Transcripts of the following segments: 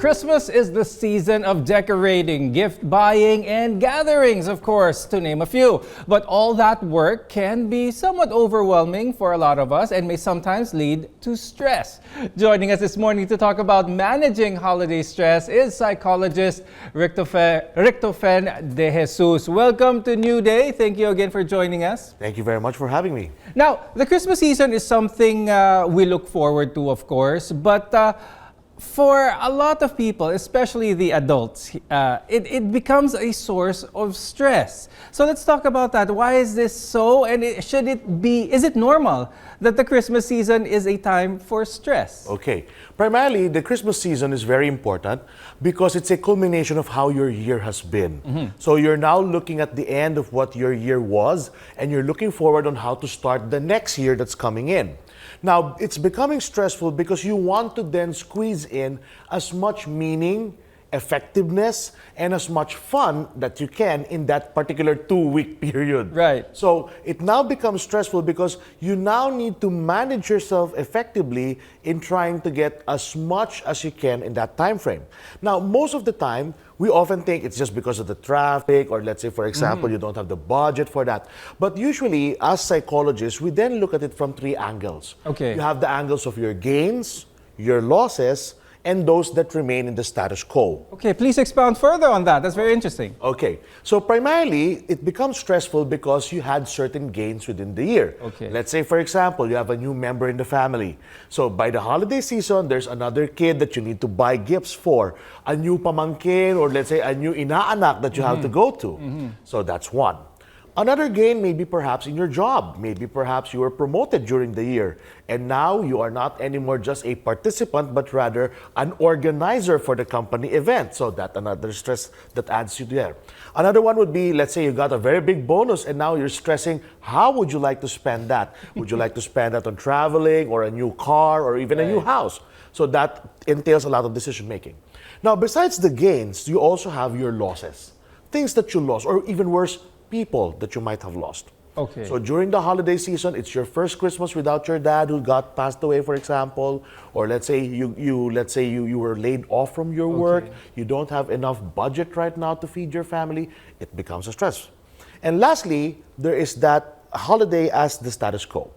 Christmas is the season of decorating, gift buying, and gatherings, of course, to name a few. But all that work can be somewhat overwhelming for a lot of us and may sometimes lead to stress. Joining us this morning to talk about managing holiday stress is psychologist Richtofen de Jesus. Welcome to New Day. Thank you again for joining us. Thank you very much for having me. Now, the Christmas season is something we look forward to, of course, but for a lot of people, especially the adults, it becomes a source of stress. So let's talk about that. Why is this so? And is it normal that the Christmas season is a time for stress? Okay. Primarily, the Christmas season is very important because it's a culmination of how your year has been. So you're now looking at the end of what your year was, and you're looking forward on how to start the next year that's coming in. Now, it's becoming stressful because you want to then squeeze in as much meaning, effectiveness, and as much fun that you can in that particular 2-week period. Right. So it now becomes stressful because you now need to manage yourself effectively in trying to get as much as you can in that time frame. Now, most of the time, we often think it's just because of the traffic, or let's say, for example, you don't have the budget for that. But usually, as psychologists, we then look at it from 3 angles. Okay. You have the angles of your gains, your losses, and those that remain in the status quo. Okay, please expound further on that. That's very interesting. Okay, so primarily, it becomes stressful because you had certain gains within the year. Okay. Let's say, for example, you have a new member in the family. So by the holiday season, there's another kid that you need to buy gifts for, a new pamangkin, or let's say a new inaanak that you have to go to. So that's one. Another gain may be perhaps in your job. Maybe perhaps you were promoted during the year, and now you are not anymore just a participant, but rather an organizer for the company event. So that's another stress that adds you there. Another one would be, let's say you got a very big bonus, and now you're stressing, how would you like to spend that? Would you like to spend that on traveling, or a new car, or even a new house? So that entails a lot of decision making. Now, besides the gains, you also have your losses. Things that you lost, or even worse, people that you might have lost. Okay. So during the holiday season, it's your first Christmas without your dad who got passed away, for example, or let's say you were laid off from your work, you don't have enough budget right now to feed your family, it becomes a stress. And lastly, there is that holiday as the status quo,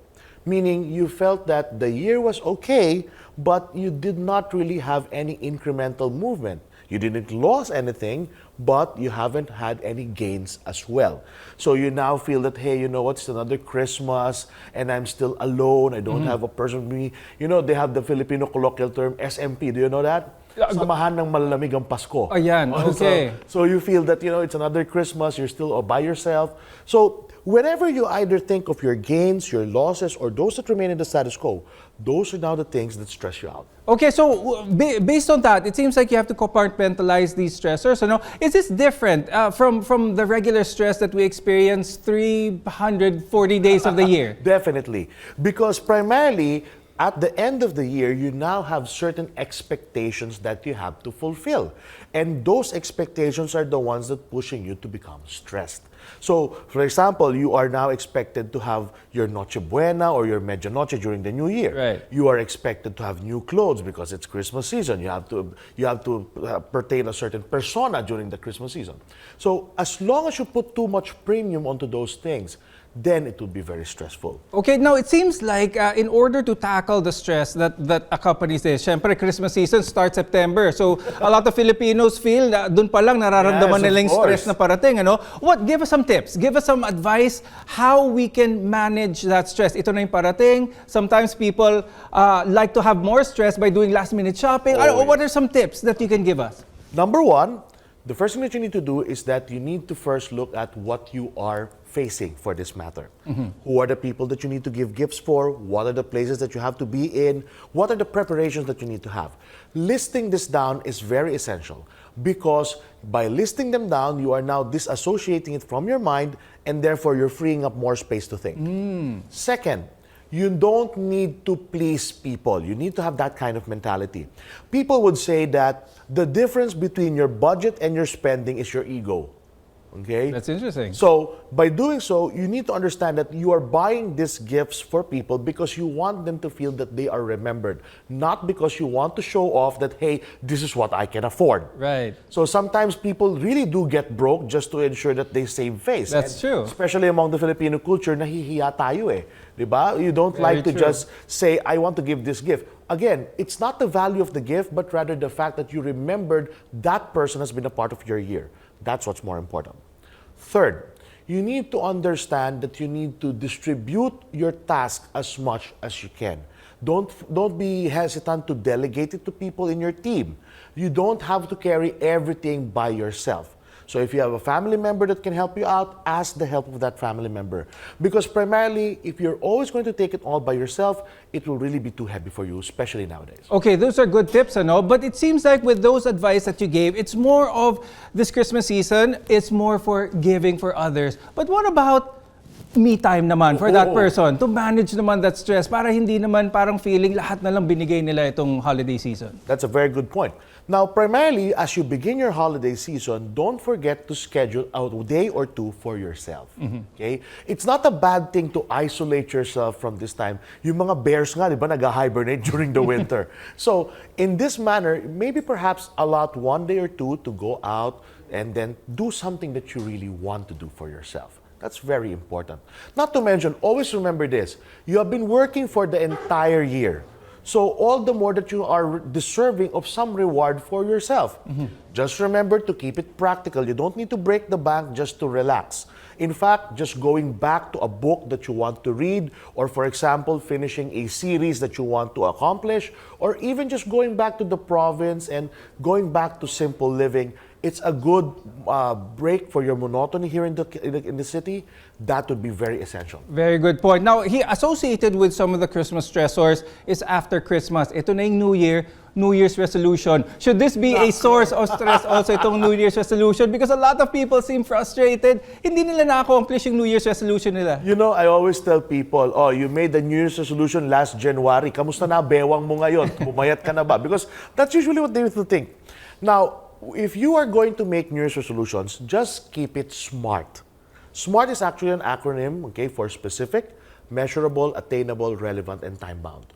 meaning you felt that the year was okay, but you did not really have any incremental movement. You didn't lose anything, but you haven't had any gains as well. So you now feel that, hey, you know what, it's another Christmas, and I'm still alone, I don't have a person with me. You know, they have the Filipino colloquial term, SMP, do you know that? Samahan ng malalamig ang Pasko. Ayan, okay. So you feel that, you know, it's another Christmas, you're still by yourself. So whenever you either think of your gains, your losses, or those that remain in the status quo, those are now the things that stress you out. Okay, so based on that, it seems like you have to compartmentalize these stressors. So, is this different from the regular stress that we experience 340 days of the year? Definitely. Because primarily, at the end of the year, you now have certain expectations that you have to fulfill. And those expectations are the ones that pushing you to become stressed. So, for example, you are now expected to have your Noche Buena or your Medianoche during the New Year. Right. You are expected to have new clothes because it's Christmas season. You have to pertain a certain persona during the Christmas season. So, as long as you put too much premium onto those things, then it will be very stressful. Okay, now it seems like in order to tackle the stress that accompanies this, syempre Christmas season starts September. So a lot of Filipinos feel dun pa lang nararamdaman nila yung stress na parating, ano? Give us some tips, give us some advice how we can manage that stress. Ito na yung parating. Sometimes people like to have more stress by doing last-minute shopping. What are some tips that you can give us? Number one, the first thing that you need to do is that you need to first look at what you are facing for this matter. Who are the people that you need to give gifts for? What are the places that you have to be in? What are the preparations that you need to have? Listing this down is very essential because by listing them down, you are now disassociating it from your mind, and therefore you're freeing up more space to think. Second, you don't need to please people. You need to have that kind of mentality. People would say that the difference between your budget and your spending is your ego. Okay? That's interesting. So, by doing so, you need to understand that you are buying these gifts for people because you want them to feel that they are remembered, not because you want to show off that, hey, this is what I can afford. Right. So sometimes people really do get broke just to ensure that they save face. That's true. Especially among the Filipino culture, nahihiya tayo eh. Diba? You don't Very like to true. just say, I want to give this gift. Again, it's not the value of the gift, but rather the fact that you remembered that person has been a part of your year. That's what's more important. Third, you need to understand that you need to distribute your task as much as you can. Don't be hesitant to delegate it to people in your team. You don't have to carry everything by yourself. So if you have a family member that can help you out, ask the help of that family member. Because primarily, if you're always going to take it all by yourself, it will really be too heavy for you, especially nowadays. Okay, those are good tips, ano? But it seems like with those advice that you gave, it's more of this Christmas season, it's more for giving for others. But what about me time naman for that person to manage naman that stress para hindi naman parang feeling lahat na lang binigay nila itong holiday season? That's a very good point. Now, primarily, as you begin your holiday season, don't forget to schedule a day or two for yourself. Okay? It's not a bad thing to isolate yourself from this time. Yung mga bears nga, di ba, nag-hibernate during the winter. So, in this manner, maybe perhaps allot one day or two to go out and then do something that you really want to do for yourself. That's very important. Not to mention, always remember this, you have been working for the entire year. So all the more that you are deserving of some reward for yourself. Just remember to keep it practical. You don't need to break the bank just to relax. In fact, just going back to a book that you want to read, or for example, finishing a series that you want to accomplish, or even just going back to the province and going back to simple living, it's a good break for your monotony here in the city. That would be very essential. Very good point. Now, associated with some of the Christmas stressors is after Christmas. Ito na yung New Year, New Year's resolution. Should this be a source of stress also itong New Year's resolution? Because a lot of people seem frustrated. Hindi nila na-accomplish yung New Year's resolution nila. You know, I always tell people, oh, you made the New Year's resolution last January. Kamusta na bewang mo ngayon? Bumayat ka na ba? Because that's usually what they will think. Now, if you are going to make New Year's resolutions, just keep it SMART. SMART is actually an acronym, okay, for specific, measurable, attainable, relevant, and time-bound.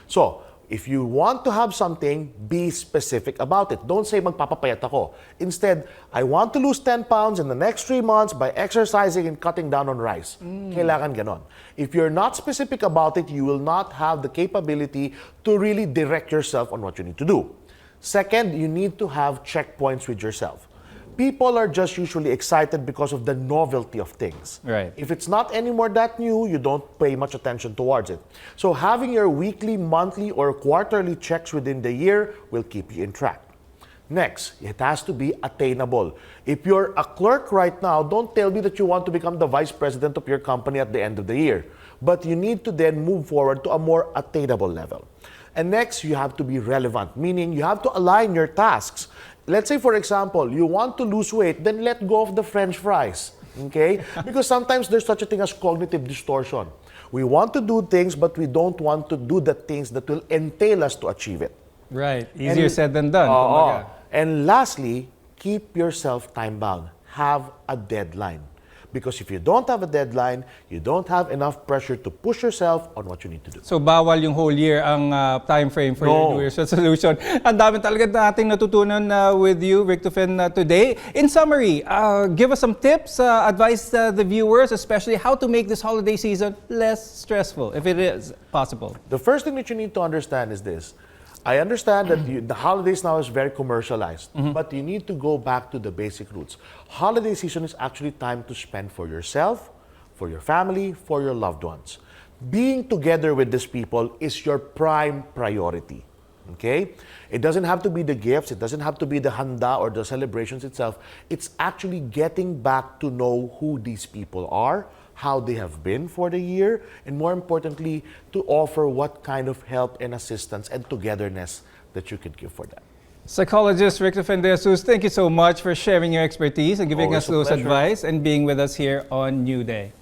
So, if you want to have something, be specific about it. Don't say magpapapayat ako. Instead, I want to lose 10 pounds in the next 3 months by exercising and cutting down on rice. Kailangan ganon. If you're not specific about it, you will not have the capability to really direct yourself on what you need to do. Second, you need to have checkpoints with yourself. People are just usually excited because of the novelty of things. Right. If it's not anymore that new, you don't pay much attention towards it. So having your weekly, monthly, or quarterly checks within the year will keep you in track. Next, it has to be attainable. If you're a clerk right now, don't tell me that you want to become the vice president of your company at the end of the year. But you need to then move forward to a more attainable level. And next, you have to be relevant, meaning you have to align your tasks. Let's say, for example, you want to lose weight, then let go of the French fries, okay? Because sometimes there's such a thing as cognitive distortion. We want to do things, but we don't want to do the things that will entail us to achieve it. Right. Easier said than done. Kumbaga. And lastly, keep yourself time-bound. Have a deadline. Because if you don't have a deadline, you don't have enough pressure to push yourself on what you need to do. So bawal yung whole year ang time frame for your New Year's resolution. Ang dami talaga nating natutunan with you, Richtofen, today. In summary, give us some tips, advise the viewers, especially how to make this holiday season less stressful, if it is possible. The first thing that you need to understand is this. I understand that the holidays now is very commercialized, but you need to go back to the basic roots. Holiday season is actually time to spend for yourself, for your family, for your loved ones. Being together with these people is your prime priority. Okay? It doesn't have to be the gifts, it doesn't have to be the handa or the celebrations itself. It's actually getting back to know who these people are, how they have been for the year, and more importantly, to offer what kind of help and assistance and togetherness that you could give for them. Psychologist Richtofen de Jesus, thank you so much for sharing your expertise and giving Always us a those pleasure. advice and being with us here on New Day.